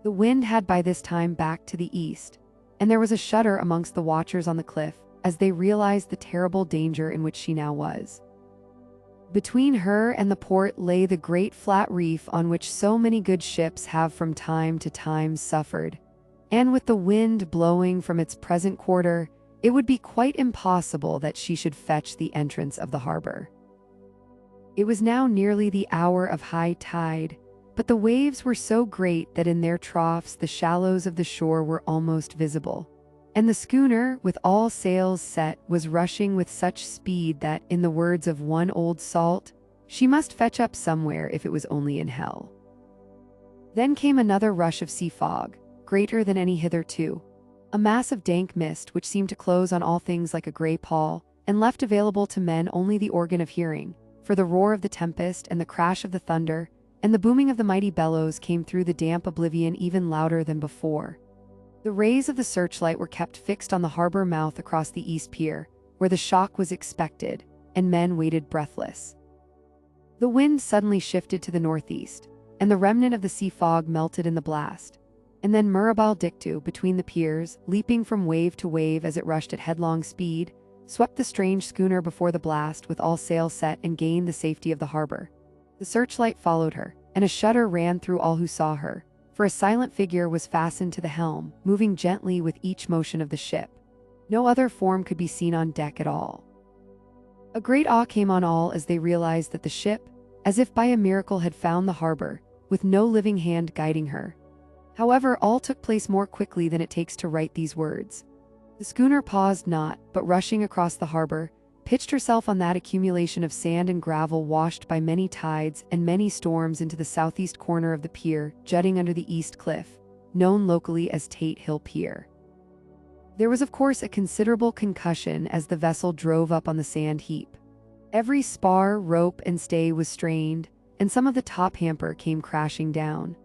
The wind had by this time backed to the east, and there was a shudder amongst the watchers on the cliff as they realized the terrible danger in which she now was. Between her and the port lay the great flat reef on which so many good ships have from time to time suffered, and with the wind blowing from its present quarter, it would be quite impossible that she should fetch the entrance of the harbor. It was now nearly the hour of high tide, but the waves were so great that in their troughs the shallows of the shore were almost visible, and the schooner, with all sails set, was rushing with such speed that, in the words of one old salt, she must fetch up somewhere if it was only in hell. Then came another rush of sea fog, greater than any hitherto, a mass of dank mist which seemed to close on all things like a grey pall, and left available to men only the organ of hearing, for the roar of the tempest and the crash of the thunder and the booming of the mighty bellows came through the damp oblivion even louder than before. The rays of the searchlight were kept fixed on the harbor mouth across the east pier, where the shock was expected, and men waited breathless. The wind suddenly shifted to the northeast, and the remnant of the sea fog melted in the blast. And then Mirabal Dictu, between the piers, leaping from wave to wave as it rushed at headlong speed, swept the strange schooner before the blast with all sail set and gained the safety of the harbor. The searchlight followed her, and a shudder ran through all who saw her, for a silent figure was fastened to the helm, moving gently with each motion of the ship. No other form could be seen on deck at all. A great awe came on all as they realized that the ship, as if by a miracle, had found the harbor, with no living hand guiding her. However, all took place more quickly than it takes to write these words. The schooner paused not, but rushing across the harbor, pitched herself on that accumulation of sand and gravel washed by many tides and many storms into the southeast corner of the pier, jutting under the east cliff, known locally as Tate Hill Pier. There was of course a considerable concussion as the vessel drove up on the sand heap. Every spar, rope, and stay was strained, and some of the top hamper came crashing down.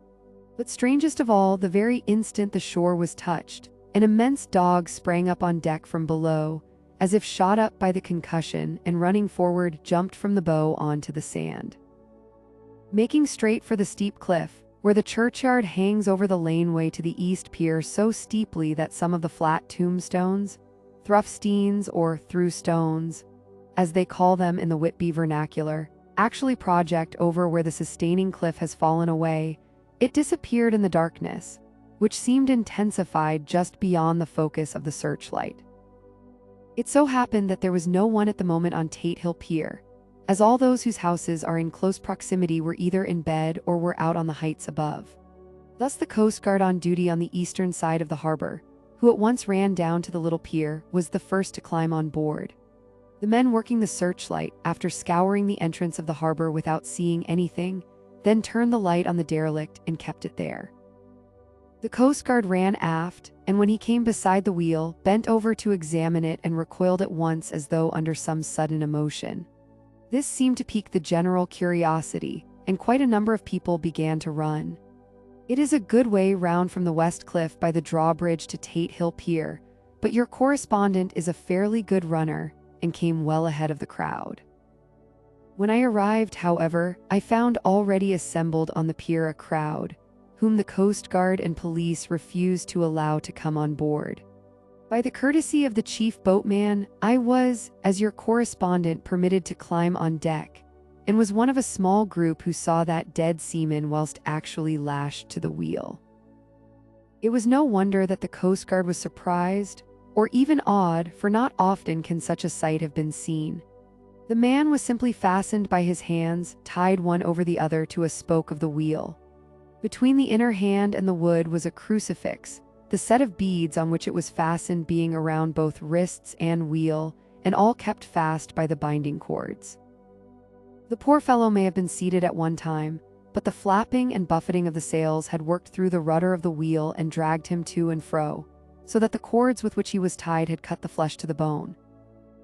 But strangest of all, the very instant the shore was touched, an immense dog sprang up on deck from below, as if shot up by the concussion, and running forward jumped from the bow onto the sand. Making straight for the steep cliff, where the churchyard hangs over the laneway to the east pier so steeply that some of the flat tombstones, thruffsteins or through stones, as they call them in the Whitby vernacular, actually project over where the sustaining cliff has fallen away, it disappeared in the darkness, which seemed intensified just beyond the focus of the searchlight. It so happened that there was no one at the moment on Tate Hill Pier, as all those whose houses are in close proximity were either in bed or were out on the heights above. Thus the Coast Guard on duty on the eastern side of the harbor, who at once ran down to the little pier, was the first to climb on board. The men working the searchlight, after scouring the entrance of the harbor without seeing anything, then turned the light on the derelict and kept it there. The Coast Guard ran aft, and when he came beside the wheel, bent over to examine it and recoiled at once as though under some sudden emotion. This seemed to pique the general curiosity, and quite a number of people began to run. It is a good way round from the West Cliff by the drawbridge to Tate Hill Pier, but your correspondent is a fairly good runner and came well ahead of the crowd. When I arrived, however, I found already assembled on the pier a crowd, whom the Coast Guard and police refused to allow to come on board. By the courtesy of the chief boatman, I was, as your correspondent, permitted to climb on deck, and was one of a small group who saw that dead seaman whilst actually lashed to the wheel. It was no wonder that the Coast Guard was surprised, or even awed, for not often can such a sight have been seen. The man was simply fastened by his hands, tied one over the other to a spoke of the wheel. Between the inner hand and the wood was a crucifix, the set of beads on which it was fastened being around both wrists and wheel, and all kept fast by the binding cords. The poor fellow may have been seated at one time, but the flapping and buffeting of the sails had worked through the rudder of the wheel and dragged him to and fro, so that the cords with which he was tied had cut the flesh to the bone.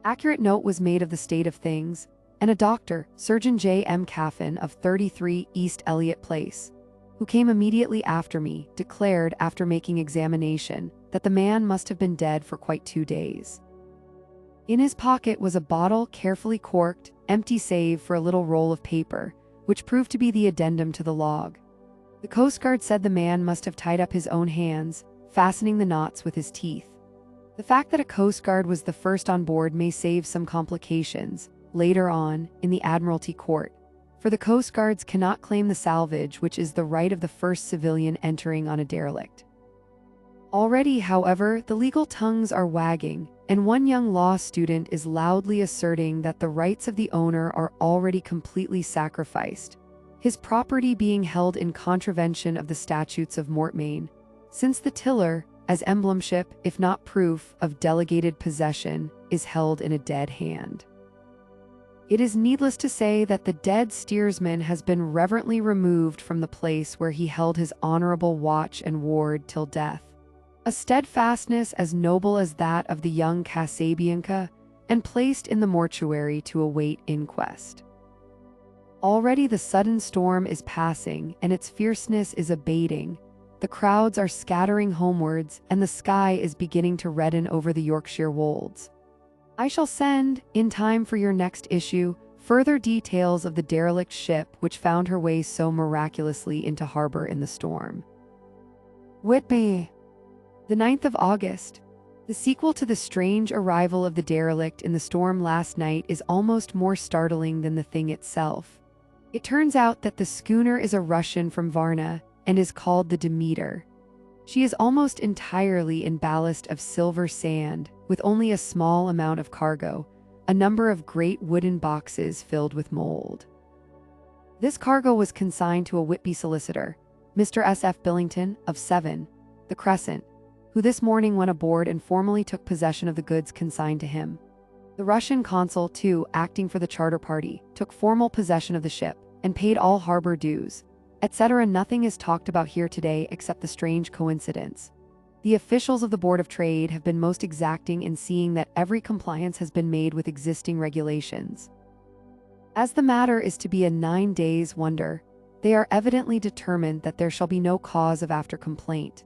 Accurate note was made of the state of things, and a doctor, Surgeon J. M. Caffin of 33 East Elliott Place, who came immediately after me, declared, after making examination, that the man must have been dead for quite 2 days. In his pocket was a bottle carefully corked, empty save for a little roll of paper, which proved to be the addendum to the log. The Coast Guard said the man must have tied up his own hands, fastening the knots with his teeth. The fact that a Coast Guard was the first on board may save some complications, later on, in the Admiralty Court, for the Coast Guards cannot claim the salvage, which is the right of the first civilian entering on a derelict. Already, however, the legal tongues are wagging, and one young law student is loudly asserting that the rights of the owner are already completely sacrificed, his property being held in contravention of the statutes of mortmain, since the tiller, as emblemship, if not proof, of delegated possession, is held in a dead hand. It is needless to say that the dead steersman has been reverently removed from the place where he held his honorable watch and ward till death, a steadfastness as noble as that of the young Casabianca, and placed in the mortuary to await inquest. Already the sudden storm is passing, and its fierceness is abating. The crowds are scattering homewards, and the sky is beginning to redden over the Yorkshire wolds. I shall send, in time for your next issue, further details of the derelict ship which found her way so miraculously into harbour in the storm. Whitby. The 9th of August. The sequel to the strange arrival of the derelict in the storm last night is almost more startling than the thing itself. It turns out that the schooner is a Russian from Varna, and is called the Demeter. She is almost entirely in ballast of silver sand, with only a small amount of cargo, a number of great wooden boxes filled with mold. This cargo was consigned to a Whitby solicitor, Mr. S. F. Billington, of 7, the Crescent, who this morning went aboard and formally took possession of the goods consigned to him. The Russian consul, too, acting for the charter party, took formal possession of the ship, and paid all harbour dues, etc. Nothing is talked about here today except the strange coincidence. The officials of the Board of Trade have been most exacting in seeing that every compliance has been made with existing regulations. As the matter is to be a 9 days' wonder, they are evidently determined that there shall be no cause of after complaint.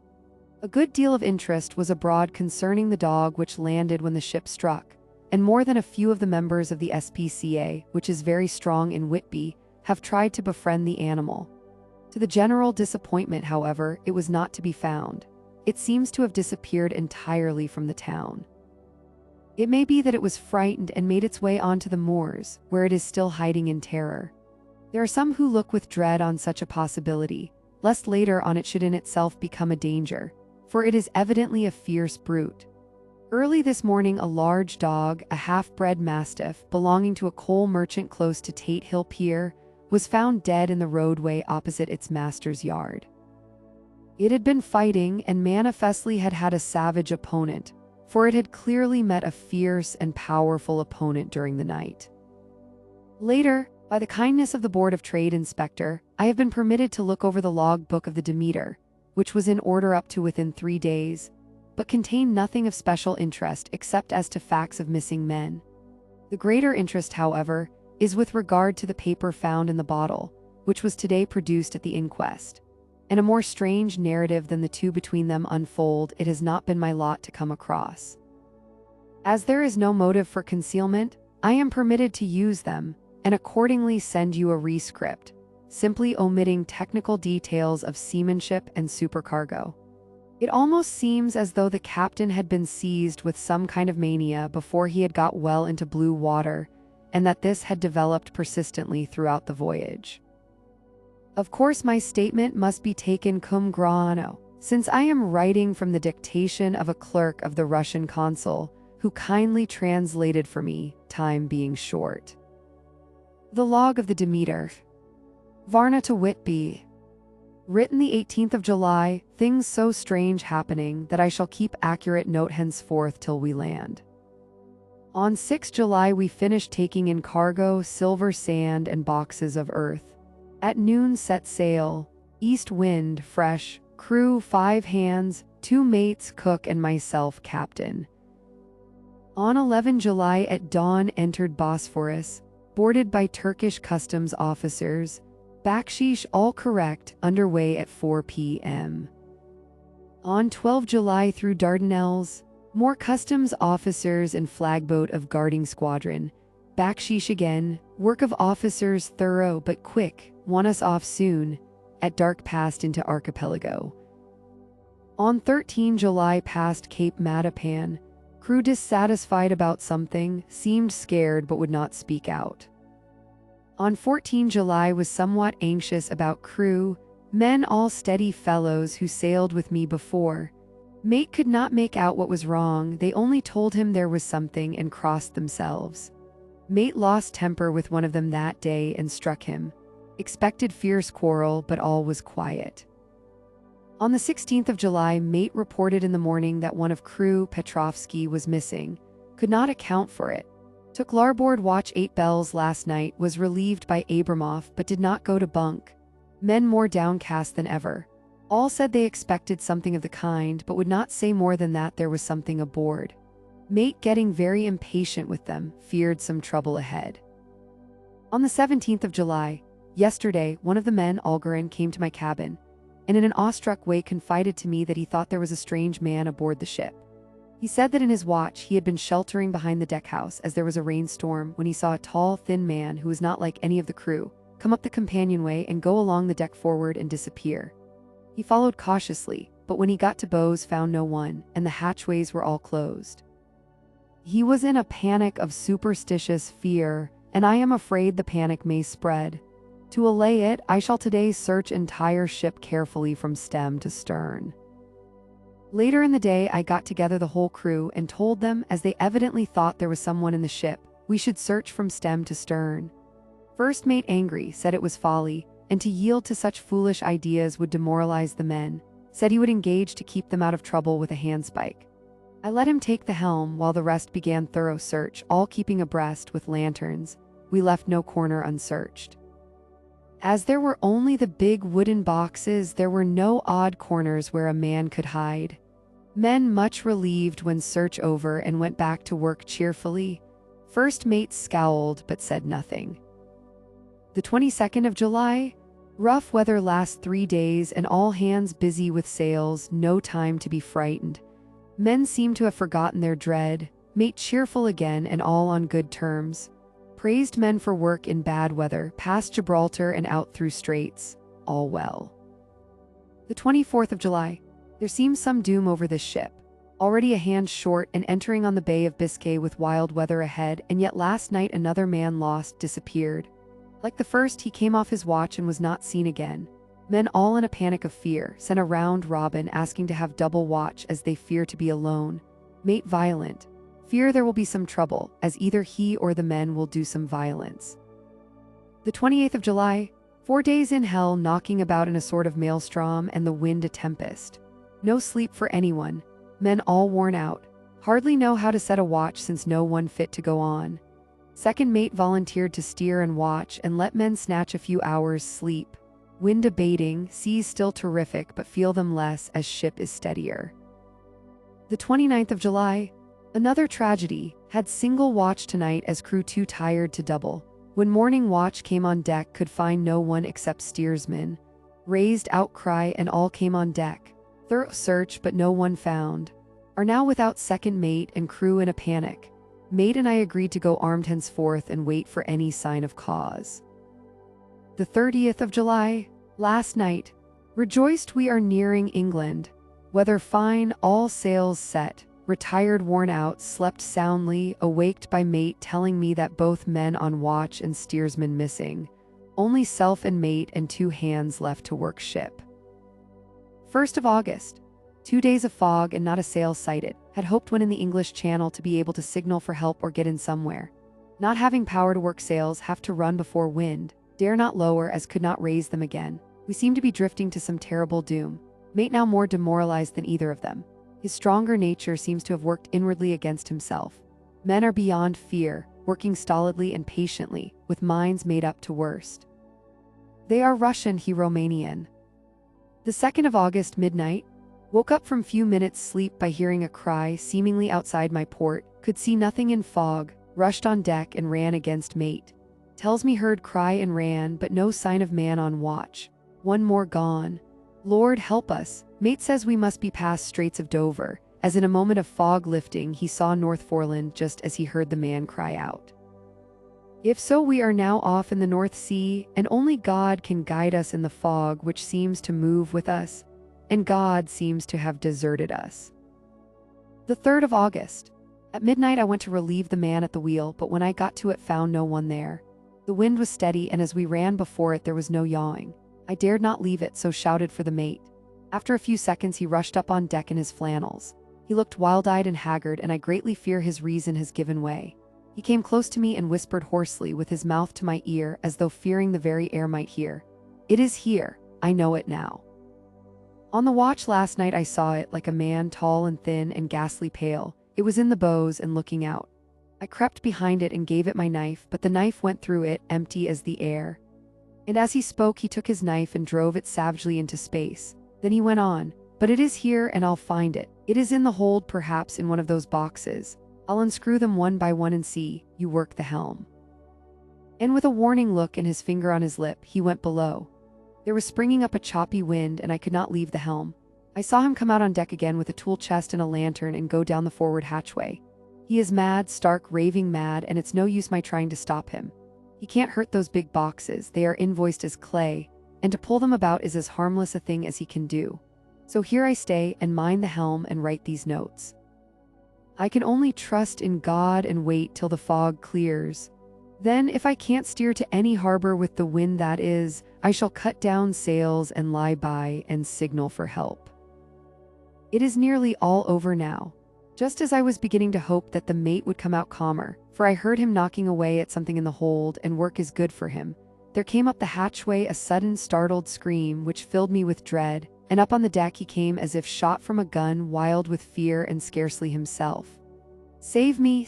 A good deal of interest was abroad concerning the dog which landed when the ship struck, and more than a few of the members of the SPCA, which is very strong in Whitby, have tried to befriend the animal. To the general disappointment, however, it was not to be found. It seems to have disappeared entirely from the town. It may be that it was frightened and made its way onto the moors, where it is still hiding in terror. There are some who look with dread on such a possibility, lest later on it should in itself become a danger, for it is evidently a fierce brute. Early this morning a large dog, a half-bred mastiff, belonging to a coal merchant close to Tate Hill Pier, was found dead in the roadway opposite its master's yard. It had been fighting and manifestly had had a savage opponent, for it had clearly met a fierce and powerful opponent during the night. Later, by the kindness of the Board of Trade Inspector, I have been permitted to look over the log book of the Demeter, which was in order up to within 3 days, but contained nothing of special interest except as to facts of missing men. The greater interest, however, is with regard to the paper found in the bottle, which was today produced at the inquest, and a more strange narrative than the two between them unfold it has not been my lot to come across. As there is no motive for concealment, I am permitted to use them, and accordingly send you a rescript, simply omitting technical details of seamanship and supercargo. It almost seems as though the captain had been seized with some kind of mania before he had got well into blue water, and that this had developed persistently throughout the voyage. Of course, my statement must be taken cum grano, since I am writing from the dictation of a clerk of the Russian consul, who kindly translated for me, time being short. The log of the Demeter. Varna to Whitby. Written the 18th of July, things so strange happening that I shall keep accurate note henceforth till we land. On 6 July we finished taking in cargo, silver sand and boxes of earth. At noon set sail, east wind, fresh, crew 5 hands, 2 mates, cook and myself captain. On 11 July at dawn entered Bosphorus, boarded by Turkish customs officers, baksheesh all correct, underway at 4 p.m. On 12 July through Dardanelles, more customs officers and flagboat of guarding squadron, baksheesh again, work of officers thorough but quick, want us off soon, at dark passed into archipelago. On 13 July past Cape Matapan, crew dissatisfied about something, seemed scared but would not speak out. On 14 July was somewhat anxious about crew, men all steady fellows who sailed with me before. Mate could not make out what was wrong, they only told him there was something and crossed themselves. Mate lost temper with one of them that day and struck him. Expected fierce quarrel, but all was quiet. On the 16th of July, mate reported in the morning that one of crew, Petrovsky, was missing. Could not account for it. Took larboard watch 8 bells last night, was relieved by Abramov but did not go to bunk. Men more downcast than ever. All said they expected something of the kind but would not say more than that there was something aboard. Mate getting very impatient with them, feared some trouble ahead. On the 17th of July, yesterday, one of the men, Algarin, came to my cabin, and in an awestruck way confided to me that he thought there was a strange man aboard the ship. He said that in his watch he had been sheltering behind the deckhouse as there was a rainstorm when he saw a tall, thin man who was not like any of the crew come up the companionway and go along the deck forward and disappear. He followed cautiously, but when he got to bows found no one, and the hatchways were all closed. He was in a panic of superstitious fear, and I am afraid the panic may spread. To allay it, I shall today search entire ship carefully from stem to stern. Later in the day I got together the whole crew and told them, as they evidently thought there was someone in the ship, we should search from stem to stern. First mate, angry, said it was folly, and to yield to such foolish ideas would demoralize the men, said he would engage to keep them out of trouble with a handspike. I let him take the helm while the rest began thorough search, all keeping abreast with lanterns. We left no corner unsearched. As there were only the big wooden boxes, there were no odd corners where a man could hide. Men much relieved when search over and went back to work cheerfully. First mate scowled but said nothing. The 22nd of July, rough weather last 3 days and all hands busy with sails, no time to be frightened. Men seem to have forgotten their dread, mate cheerful again and all on good terms. Praised men for work in bad weather, past Gibraltar and out through straits, all well. The 24th of July, there seems some doom over this ship. Already a hand short and entering on the Bay of Biscay with wild weather ahead, and yet last night another man lost, disappeared. Like the first, he came off his watch and was not seen again. Men all in a panic of fear, sent a round robin asking to have double watch as they fear to be alone. Mate violent. Fear there will be some trouble, as either he or the men will do some violence. The 28th of July, 4 days in hell, knocking about in a sort of maelstrom and the wind a tempest. No sleep for anyone, men all worn out, hardly know how to set a watch since no one fit to go on. Second mate volunteered to steer and watch and let men snatch a few hours' sleep. Wind abating, seas still terrific but feel them less as ship is steadier. The 29th of July, another tragedy, had single watch tonight as crew too tired to double. When morning watch came on deck could find no one except steersman. Raised outcry and all came on deck. Thorough search but no one found. Are now without second mate and crew in a panic. Mate and I agreed to go armed henceforth and wait for any sign of cause. The 30th of July, last night. Rejoiced we are nearing England. Weather fine, all sails set. Retired worn out, slept soundly, awaked by mate telling me that both men on watch and steersman missing. Only self and mate and 2 hands left to work ship. 1st of August. 2 days of fog and not a sail sighted. Had hoped when in the English Channel to be able to signal for help or get in somewhere. Not having power to work sails, have to run before wind. Dare not lower as could not raise them again. We seem to be drifting to some terrible doom. Mate now more demoralized than either of them. His stronger nature seems to have worked inwardly against himself. Men are beyond fear, working stolidly and patiently, with minds made up to worst. They are Russian, he Romanian. The 2nd of August, midnight. Woke up from few minutes' sleep by hearing a cry seemingly outside my port, could see nothing in fog, rushed on deck and ran against mate. Tells me heard cry and ran, but no sign of man on watch. 1 more gone. Lord help us. Mate says we must be past Straits of Dover, as in a moment of fog lifting he saw North Foreland just as he heard the man cry out. If so, we are now off in the North Sea, and only God can guide us in the fog which seems to move with us, and God seems to have deserted us. The 3rd of August. At midnight I went to relieve the man at the wheel, but when I got to it found no one there. The wind was steady, and as we ran before it there was no yawing. I dared not leave it, so shouted for the mate. After a few seconds he rushed up on deck in his flannels. He looked wild-eyed and haggard, and I greatly fear his reason has given way. He came close to me and whispered hoarsely with his mouth to my ear as though fearing the very air might hear. It is here, I know it now. On the watch last night I saw it, like a man tall and thin and ghastly pale. It was in the bows and looking out. I crept behind it and gave it my knife, but the knife went through it, empty as the air. And as he spoke he took his knife and drove it savagely into space. Then he went on, but it is here and I'll find it. It is in the hold, perhaps in one of those boxes. I'll unscrew them one by one and see, you work the helm. And with a warning look and his finger on his lip, he went below. There was springing up a choppy wind and I could not leave the helm. I saw him come out on deck again with a tool chest and a lantern and go down the forward hatchway. He is mad, stark, raving mad, and it's no use my trying to stop him. He can't hurt those big boxes, they are invoiced as clay, and to pull them about is as harmless a thing as he can do. So here I stay and mind the helm and write these notes. I can only trust in God and wait till the fog clears. Then, if I can't steer to any harbor with the wind that is, I shall cut down sails and lie by and signal for help. It is nearly all over now. Just as I was beginning to hope that the mate would come out calmer, for I heard him knocking away at something in the hold and work is good for him, there came up the hatchway a sudden startled scream which filled me with dread, and up on the deck he came as if shot from a gun, wild with fear and scarcely himself. Save me,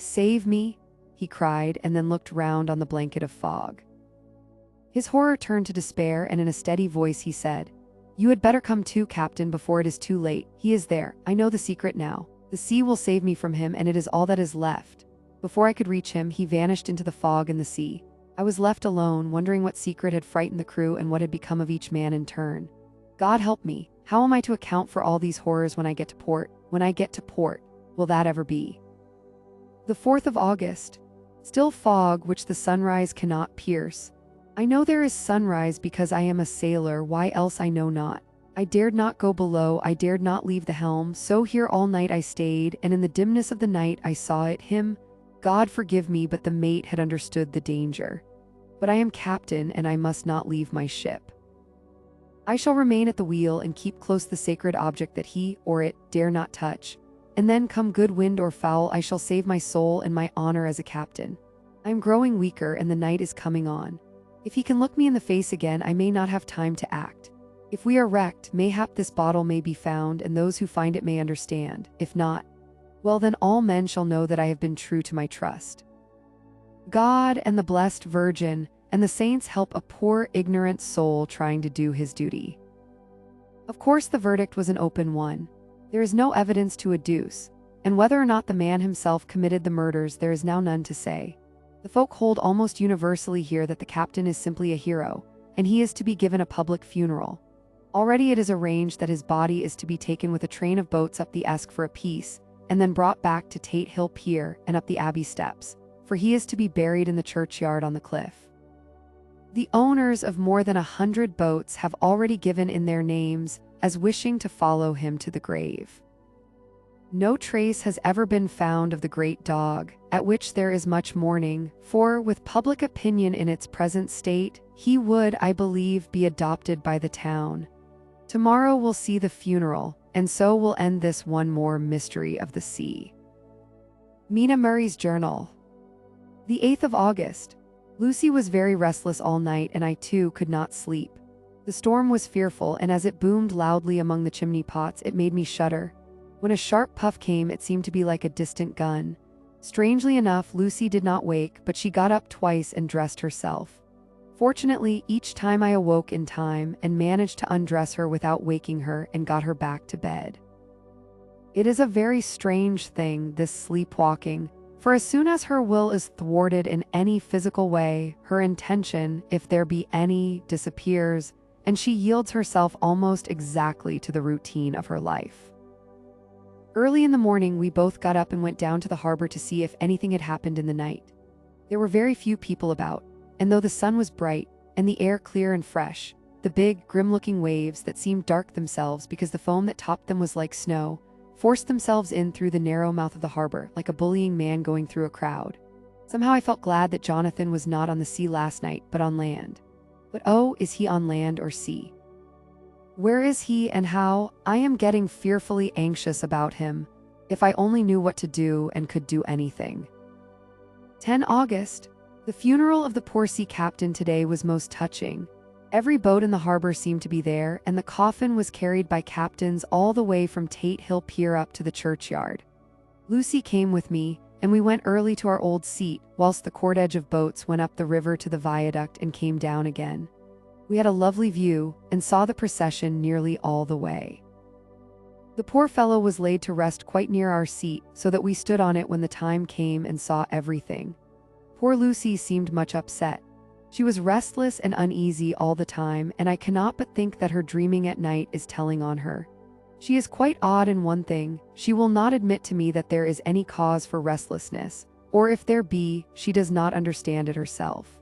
he cried, and then looked round on the blanket of fog. His horror turned to despair, and in a steady voice he said, "You had better come too, Captain, before it is too late. He is there. I know the secret now. The sea will save me from him, and it is all that is left." Before I could reach him, he vanished into the fog and the sea. I was left alone, wondering what secret had frightened the crew and what had become of each man in turn. God help me, how am I to account for all these horrors when I get to port? When I get to port, will that ever be? The 4th of August. Still fog which the sunrise cannot pierce. I know there is sunrise because I am a sailor, why else I know not. I dared not go below, I dared not leave the helm, so here all night I stayed, and in the dimness of the night I saw it, him. God forgive me, but the mate had understood the danger. But I am captain, and I must not leave my ship. I shall remain at the wheel and keep close the sacred object that he, or it, dare not touch. And then, come good wind or foul, I shall save my soul and my honor as a captain. I am growing weaker, and the night is coming on. If he can look me in the face again, I may not have time to act. If we are wrecked, mayhap this bottle may be found, and those who find it may understand. If not, well then all men shall know that I have been true to my trust. God and the blessed Virgin and the saints help a poor ignorant soul trying to do his duty. Of course the verdict was an open one. There is no evidence to adduce, and whether or not the man himself committed the murders there is now none to say. The folk hold almost universally here that the captain is simply a hero, and he is to be given a public funeral. Already it is arranged that his body is to be taken with a train of boats up the Esk for a piece, and then brought back to Tate Hill Pier and up the Abbey steps, for he is to be buried in the churchyard on the cliff. The owners of more than 100 boats have already given in their names as wishing to follow him to the grave. No trace has ever been found of the great dog, at which there is much mourning, for, with public opinion in its present state, he would, I believe, be adopted by the town. Tomorrow will see the funeral, and so will end this one more mystery of the sea. Mina Murray's Journal. The 8th of August. Lucy was very restless all night, and I too could not sleep. The storm was fearful, and as it boomed loudly among the chimney pots, it made me shudder. When a sharp puff came, it seemed to be like a distant gun. Strangely enough, Lucy did not wake, but she got up twice and dressed herself. Fortunately, each time I awoke in time and managed to undress her without waking her and got her back to bed. It is a very strange thing, this sleepwalking, for as soon as her will is thwarted in any physical way, her intention, if there be any, disappears, and she yields herself almost exactly to the routine of her life. Early in the morning, we both got up and went down to the harbour to see if anything had happened in the night. There were very few people about, and though the sun was bright and the air clear and fresh, the big, grim-looking waves that seemed dark themselves because the foam that topped them was like snow, forced themselves in through the narrow mouth of the harbour, like a bullying man going through a crowd. Somehow I felt glad that Jonathan was not on the sea last night, but on land. But oh, is he on land or sea? Where is he and how? I am getting fearfully anxious about him. If I only knew what to do and could do anything. 10 August. The funeral of the poor sea captain today was most touching. Every boat in the harbour seemed to be there, and the coffin was carried by captains all the way from Tate Hill Pier up to the churchyard. Lucy came with me, and we went early to our old seat, whilst the cordage of boats went up the river to the viaduct and came down again. We had a lovely view, and saw the procession nearly all the way. The poor fellow was laid to rest quite near our seat, so that we stood on it when the time came and saw everything. Poor Lucy seemed much upset. She was restless and uneasy all the time, and I cannot but think that her dreaming at night is telling on her. She is quite odd in one thing: she will not admit to me that there is any cause for restlessness, or if there be, she does not understand it herself.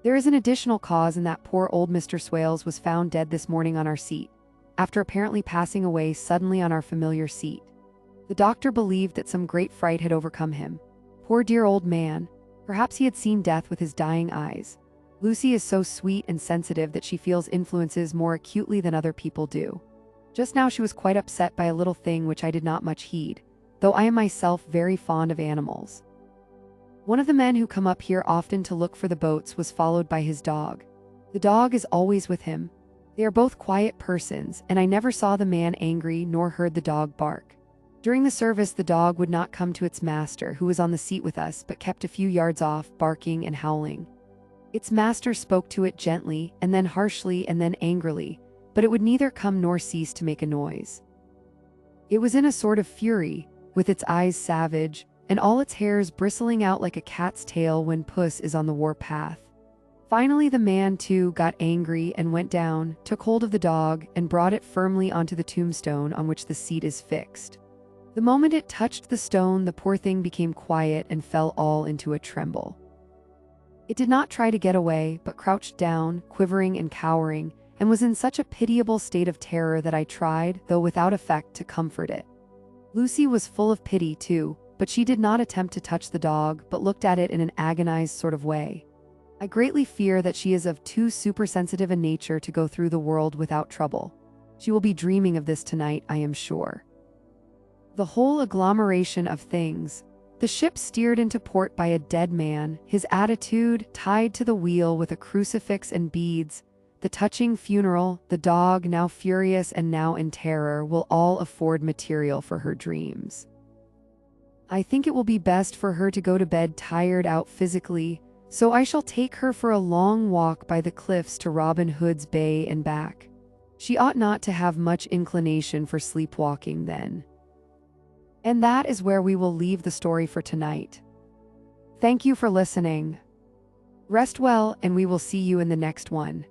There is an additional cause in that poor old Mr. Swales was found dead this morning on our seat, after apparently passing away suddenly on our familiar seat. The doctor believed that some great fright had overcome him. Poor dear old man, perhaps he had seen death with his dying eyes. Lucy is so sweet and sensitive that she feels influences more acutely than other people do. Just now she was quite upset by a little thing which I did not much heed, though I am myself very fond of animals. One of the men who come up here often to look for the boats was followed by his dog. The dog is always with him. They are both quiet persons, and I never saw the man angry nor heard the dog bark. During the service, the dog would not come to its master, who was on the seat with us, but kept a few yards off, barking and howling. Its master spoke to it gently, and then harshly, and then angrily, but it would neither come nor cease to make a noise. It was in a sort of fury, with its eyes savage, and all its hairs bristling out like a cat's tail when puss is on the warpath. Finally the man, too, got angry and went down, took hold of the dog, and brought it firmly onto the tombstone on which the seat is fixed. The moment it touched the stone, the poor thing became quiet and fell all into a tremble. It did not try to get away, but crouched down, quivering and cowering, and was in such a pitiable state of terror that I tried, though without effect, to comfort it. Lucy was full of pity, too, but she did not attempt to touch the dog, but looked at it in an agonized sort of way. I greatly fear that she is of too supersensitive a nature to go through the world without trouble. She will be dreaming of this tonight, I am sure. The whole agglomeration of things. The ship steered into port by a dead man, his attitude tied to the wheel with a crucifix and beads, the touching funeral, the dog now furious and now in terror, will all afford material for her dreams. I think it will be best for her to go to bed tired out physically, so I shall take her for a long walk by the cliffs to Robin Hood's Bay and back. She ought not to have much inclination for sleepwalking then. And that is where we will leave the story for tonight. Thank you for listening. Rest well, and we will see you in the next one.